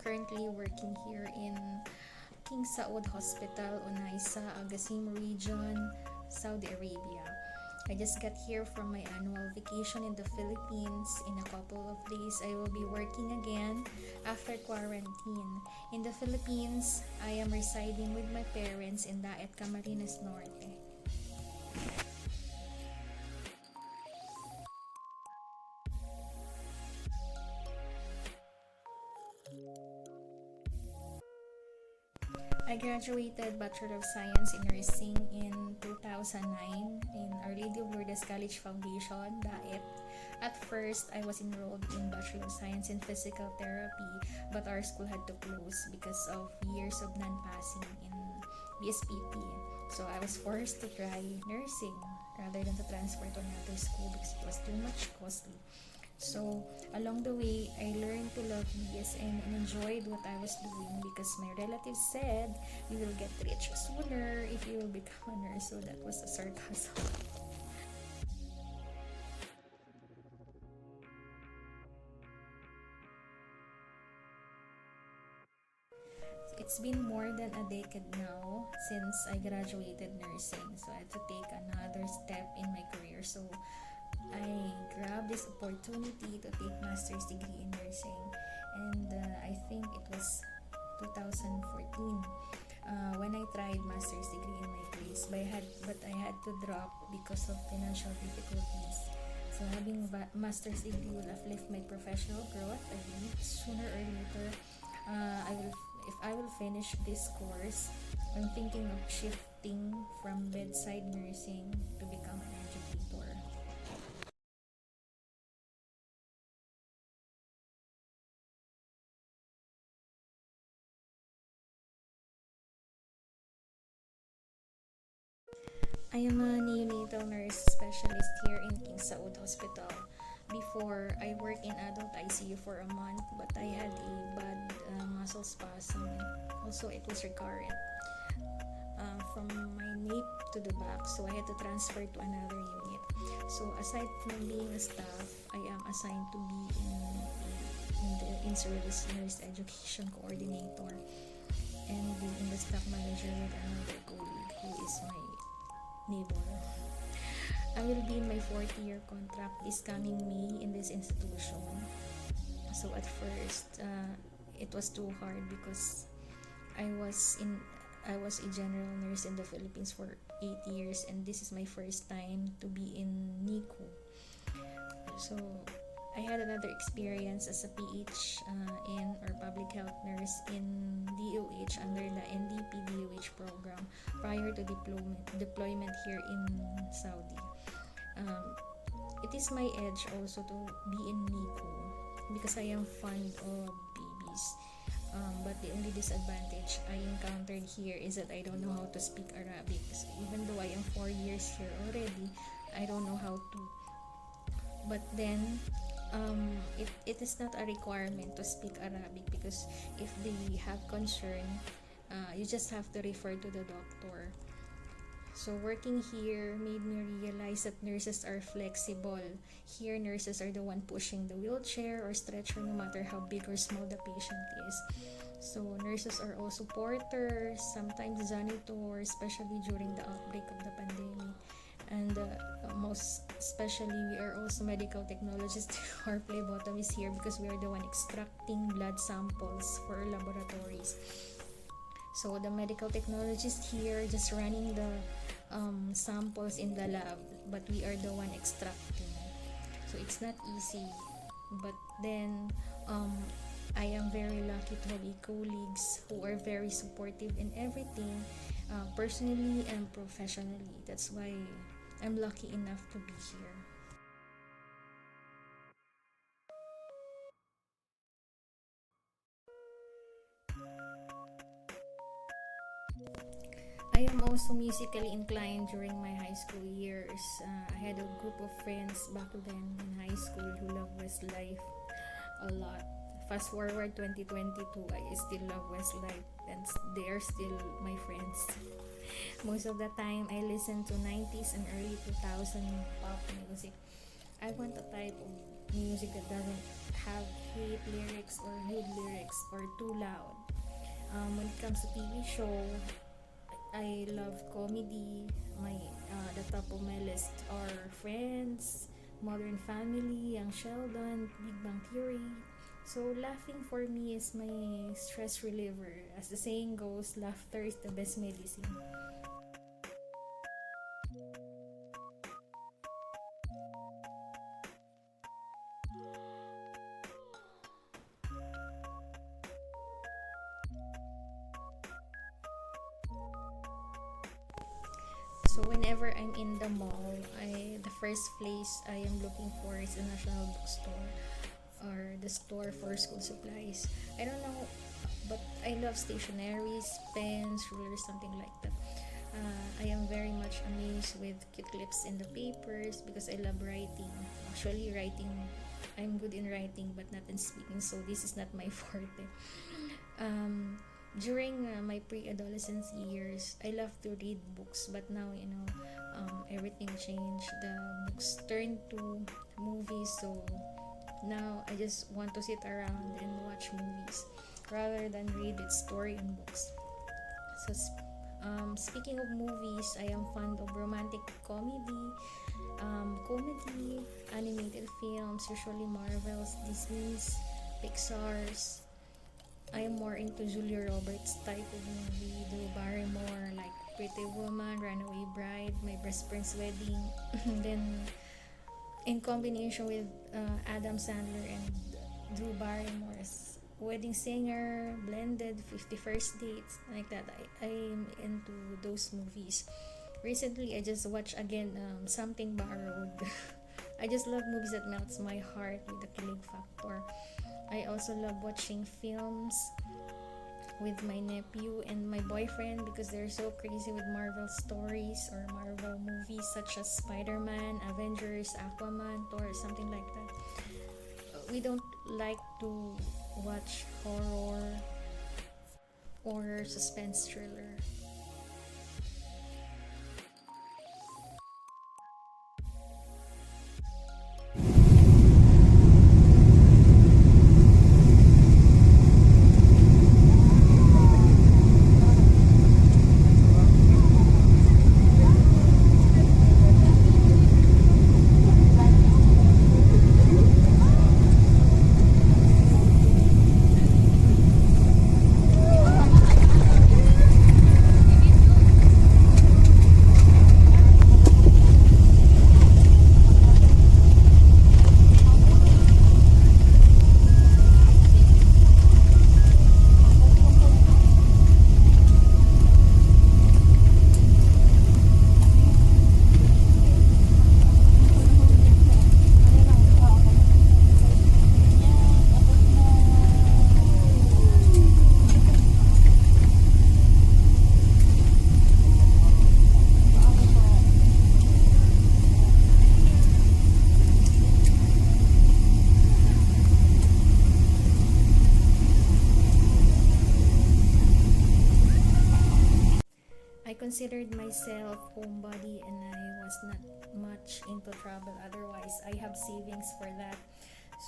currently working here in King Saud Hospital, Onaisa, Agasim region, Saudi Arabia. I just got here from my annual vacation in the Philippines. In a couple of days, I will be working again after quarantine. In the Philippines, I am residing with my parents in Daet, Camarines Norte. I graduated Bachelor of Science in Nursing in 2009 in Our Lady of Lourdes College Foundation, Daet. At first, I was enrolled in Bachelor of Science in Physical Therapy, but our school had to close because of years of non-passing in BSPT. So I was forced to try nursing rather than to transfer to another school because it was too much costly. So along the way, I learned to love BSN and enjoyed what I was doing because my relatives said you will get rich sooner if you will become a nurse. So that was a sarcasm. It's been more than a decade now since I graduated nursing. So I had to take another step in my career. So I grabbed this opportunity to take master's degree in nursing, and I think it was 2014 when I tried master's degree in my place, but I had to drop because of financial difficulties. So having master's degree will uplift my professional growth. I believe sooner or later, I will if I will finish this course. I'm thinking of shifting from bedside nursing to become an educator. I am a neonatal nurse specialist here in King Saud Hospital. Before, I worked in adult ICU for a month, but I had a bad muscle spasm. Also, it was recurrent from my nape to the back, so I had to transfer to another unit. So, aside from being a staff, I am assigned to be in the in-service nurse education coordinator and being the staff manager with another colleague who is my neighbor. I will be in my fourth year contract this coming May in this institution. So at first, it was too hard because I was in I was a general nurse in the Philippines for 8 years, and this is my first time to be in NICU. So I had another experience as a PH in or public health nurse in DOH under the NDP DOH program prior to deployment here in Saudi. Um, it is my edge also to be in NICU because I am fond of babies. But the only disadvantage I encountered here is that I don't know how to speak Arabic. So even though I am 4 years here already, I don't know how to. But then, it is not a requirement to speak Arabic because if they have concern, you just have to refer to the doctor. So working here made me realize that nurses are flexible. Here, nurses are the one pushing the wheelchair or stretcher no matter how big or small the patient is. So nurses are all supporters, sometimes janitors, especially during the outbreak of the pandemic. And most especially, we are also medical technologists or phlebotomists here because we are the one extracting blood samples for laboratories. So the medical technologist here just running the samples in the lab, but we are the one extracting. So it's not easy. But then I am very lucky to have colleagues who are very supportive in everything, personally and professionally. That's why I'm lucky enough to be here. I am also musically inclined during my high school years. I had a group of friends back then in high school who love Westlife a lot. Fast forward 2022, I still love Westlife and they are still my friends. Most of the time, I listen to 90s and early 2000 pop music. I want a type of music that doesn't have hate lyrics or hood lyrics, or too loud. When it comes to TV show, I love comedy. My the top of my list are Friends, Modern Family, Young Sheldon, Big Bang Theory. So laughing for me is my stress reliever. As the saying goes, laughter is the best medicine. So whenever I'm in the mall, the first place I am looking for is a national bookstore or the store for school supplies. I don't know, but I love stationeries, pens, rulers, something like that. I am very much amazed with cute clips in the papers because I love writing. Actually, writing, I'm good in writing but not in speaking, so this is not my forte. Um, During my pre-adolescence years, I love to read books, but now everything changed. The books turned to movies, so now I just want to sit around and watch movies rather than read its story in books. So, speaking of movies, I am fond of romantic comedy, animated films, usually Marvels, Disney's, Pixar's. I am more into Julia Roberts type of movie, Drew Barrymore, like Pretty Woman, Runaway Bride, My Best Friend's Wedding. Then, in combination with Adam Sandler and Drew Barrymore's Wedding Singer, Blended, 51st Dates, like that. I'm into those movies. Recently, I just watched again Something Borrowed. I just love movies that melts my heart with the killing factor. I also love watching films with my nephew and my boyfriend because they're so crazy with Marvel stories or Marvel movies such as Spider-Man, Avengers, Aquaman, Thor, something like that. We don't like to watch horror or suspense thriller. I considered myself homebody and I was not much into travel. Otherwise, I have savings for that.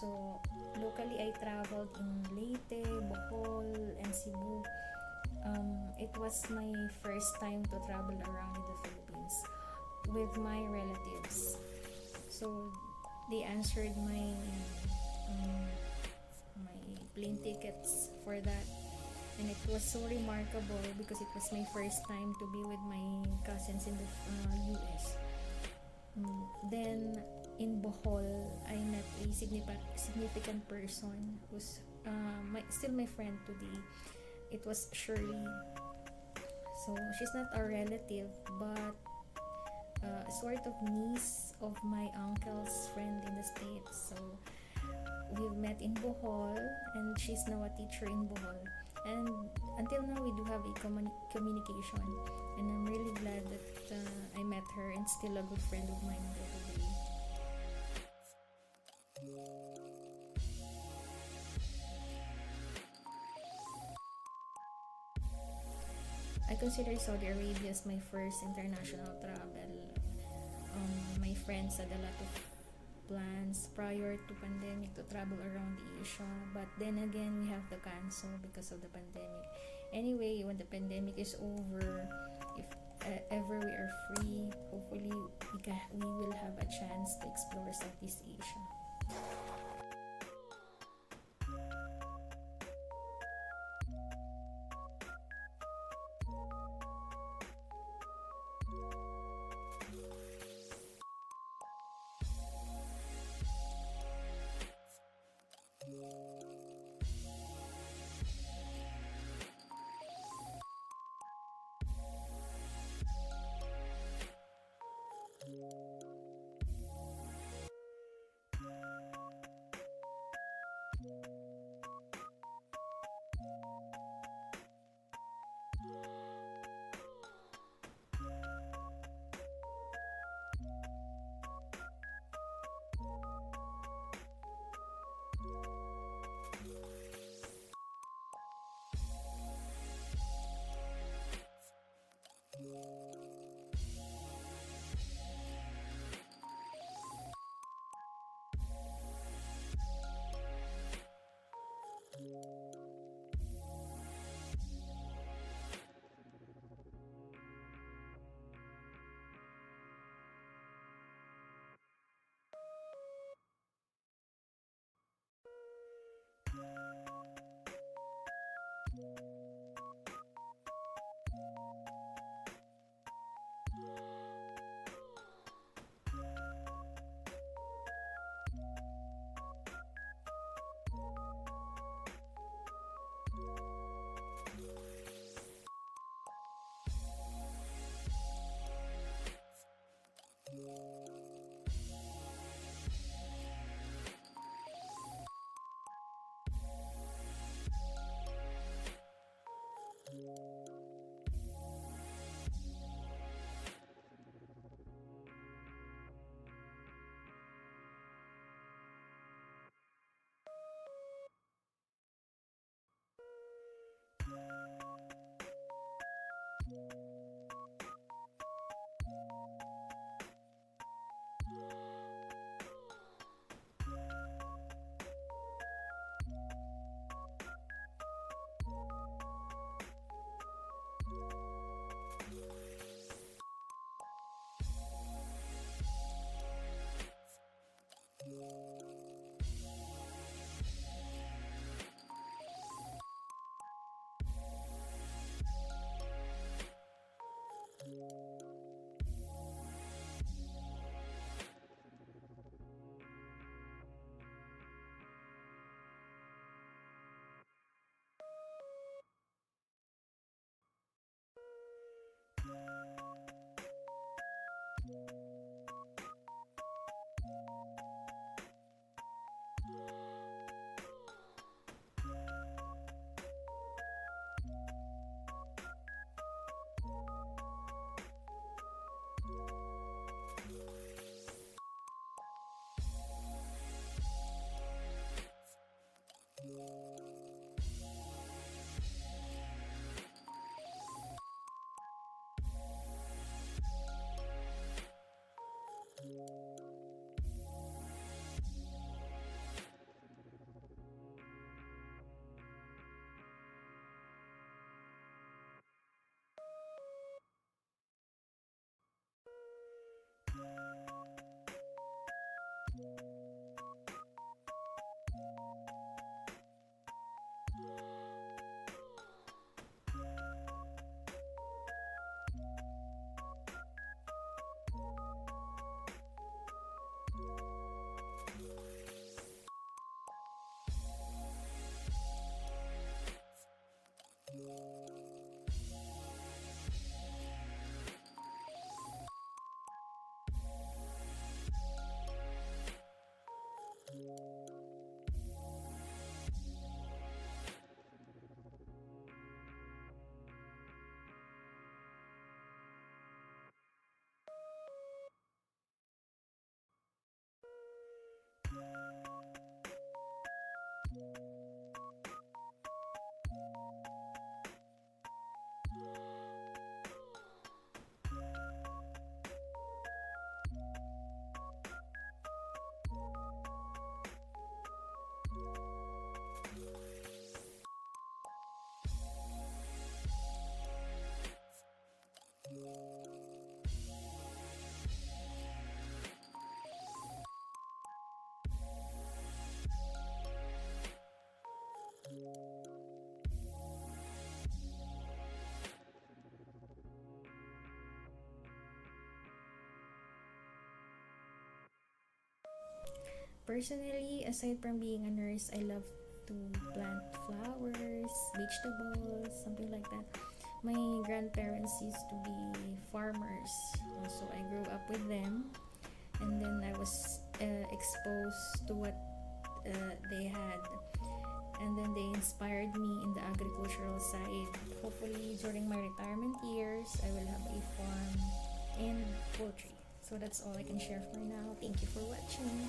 So, locally, I traveled in Leyte, Bohol, and Cebu. It was my first time to travel around in the Philippines with my relatives. So, they answered um, my plane tickets for that, and it was so remarkable because it was my first time to be with my cousins in the US. Then in Bohol, I met a significant person who's still my friend today. It was Shirley. So she's not a relative, but sort of niece of my uncle's friend in the States. So we've met in Bohol, and she's now a teacher in Bohol. And until now, we do have a communication. And I'm really glad that I met her and still a good friend of mine until today. I consider Saudi Arabia as my first international travel. My friends had a lot of plans prior to pandemic to travel around Asia, but then again we have to cancel because of the pandemic. Anyway, when the pandemic is over, if ever we are free, hopefully we will have a chance to explore Southeast Asia. Personally, aside from being a nurse, I love to plant flowers, vegetables, something like that. My grandparents used to be farmers, so I grew up with them, and then I was exposed to what they had, and then they inspired me in the agricultural side. Hopefully, during my retirement years, I will have a farm and poultry. So that's all I can share for now. Thank you for watching.